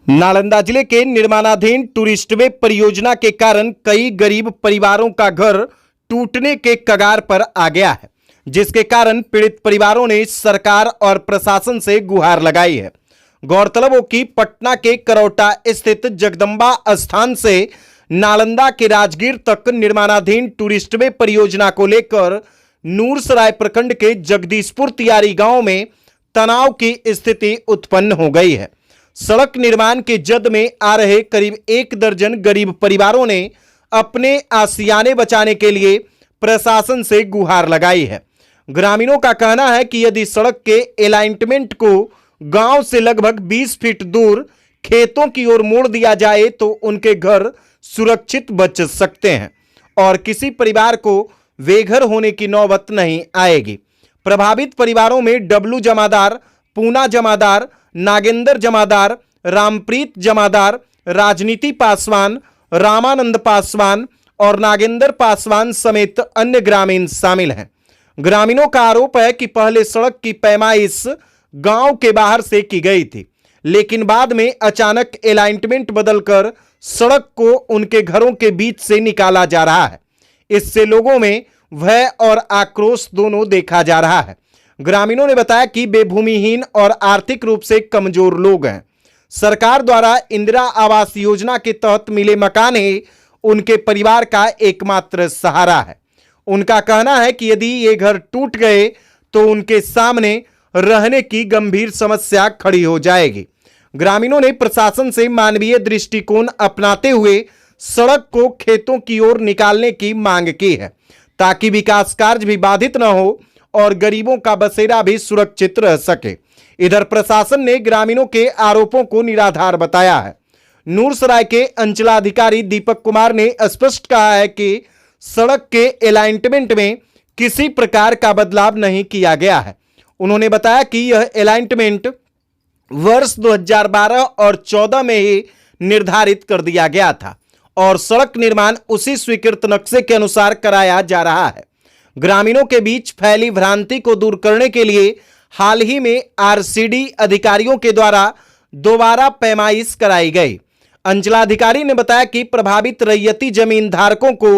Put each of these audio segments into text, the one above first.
नालंदा जिले के निर्माणाधीन टूरिस्ट वे परियोजना के कारण कई गरीब परिवारों का घर टूटने के कगार पर आ गया है, जिसके कारण पीड़ित परिवारों ने सरकार और प्रशासन से गुहार लगाई है। गौरतलब हो कि पटना के करौटा स्थित जगदम्बा स्थान से नालंदा के राजगीर तक निर्माणाधीन टूरिस्ट वे परियोजना को लेकर नूरसराय प्रखंड के जगदीशपुर तियारी गांव में तनाव की स्थिति उत्पन्न हो गई है। सड़क निर्माण के जद में आ रहे करीब 1 दर्जन गरीब परिवारों ने अपने आशियाने बचाने के लिए प्रशासन से गुहार लगाई है। ग्रामीणों का कहना है कि यदि सड़क के अलाइनमेंट को गांव से लगभग 20 फीट दूर खेतों की ओर मोड़ दिया जाए तो उनके घर सुरक्षित बच सकते हैं और किसी परिवार को बेघर होने की नौबत नहीं आएगी। प्रभावित परिवारों में डब्लू जमादार, पूना जमादार, नागेंद्र जमादार, रामप्रीत जमादार, राजनीति पासवान, रामानंद पासवान और नागेंद्र पासवान समेत अन्य ग्रामीण शामिल हैं। ग्रामीणों का आरोप है कि पहले सड़क की पैमाइश गांव के बाहर से की गई थी, लेकिन बाद में अचानक अलाइनमेंट बदलकर सड़क को उनके घरों के बीच से निकाला जा रहा है। इससे लोगों में भय और आक्रोश दोनों देखा जा रहा है। ग्रामीणों ने बताया कि वे भूमिहीन और आर्थिक रूप से कमजोर लोग हैं। सरकार द्वारा इंदिरा आवास योजना के तहत मिले मकान ही उनके परिवार का एकमात्र सहारा है। उनका कहना है कि यदि ये घर टूट गए तो उनके सामने रहने की गंभीर समस्या खड़ी हो जाएगी। ग्रामीणों ने प्रशासन से मानवीय दृष्टिकोण अपनाते हुए सड़क को खेतों की ओर निकालने की मांग की है, ताकि विकास कार्य भी बाधित न हो और गरीबों का बसेरा भी सुरक्षित रह सके। इधर प्रशासन ने ग्रामीणों के आरोपों को निराधार बताया है। नूरसराय के अंचलाधिकारी दीपक कुमार ने स्पष्ट कहा है कि सड़क के अलाइनमेंट में किसी प्रकार का बदलाव नहीं किया गया है। उन्होंने बताया कि यह अलाइनमेंट वर्ष 2012 और 14 में ही निर्धारित कर दिया गया था और सड़क निर्माण उसी स्वीकृत नक्शे के अनुसार कराया जा रहा है। ग्रामीणों के बीच फैली भ्रांति को दूर करने के लिए हाल ही में आरसीडी अधिकारियों के द्वारा दोबारा पैमाइश कराई गई। अंचलाधिकारी ने बताया कि प्रभावित रैयती जमीन धारकों को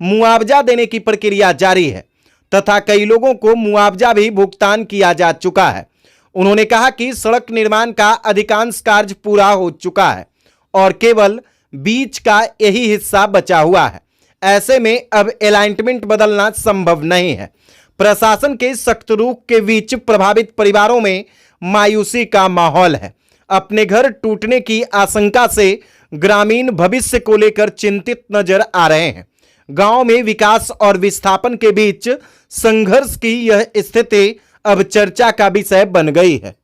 मुआवजा देने की प्रक्रिया जारी है तथा कई लोगों को मुआवजा भी भुगतान किया जा चुका है। उन्होंने कहा कि सड़क निर्माण का अधिकांश कार्य पूरा हो चुका है और केवल बीच का यही हिस्सा बचा हुआ है। ऐसे में अब अलाइनमेंट बदलना संभव नहीं है। प्रशासन के सख्त रुख के बीच प्रभावित परिवारों में मायूसी का माहौल है। अपने घर टूटने की आशंका से ग्रामीण भविष्य को लेकर चिंतित नजर आ रहे हैं। गांव में विकास और विस्थापन के बीच संघर्ष की यह स्थिति अब चर्चा का विषय बन गई है।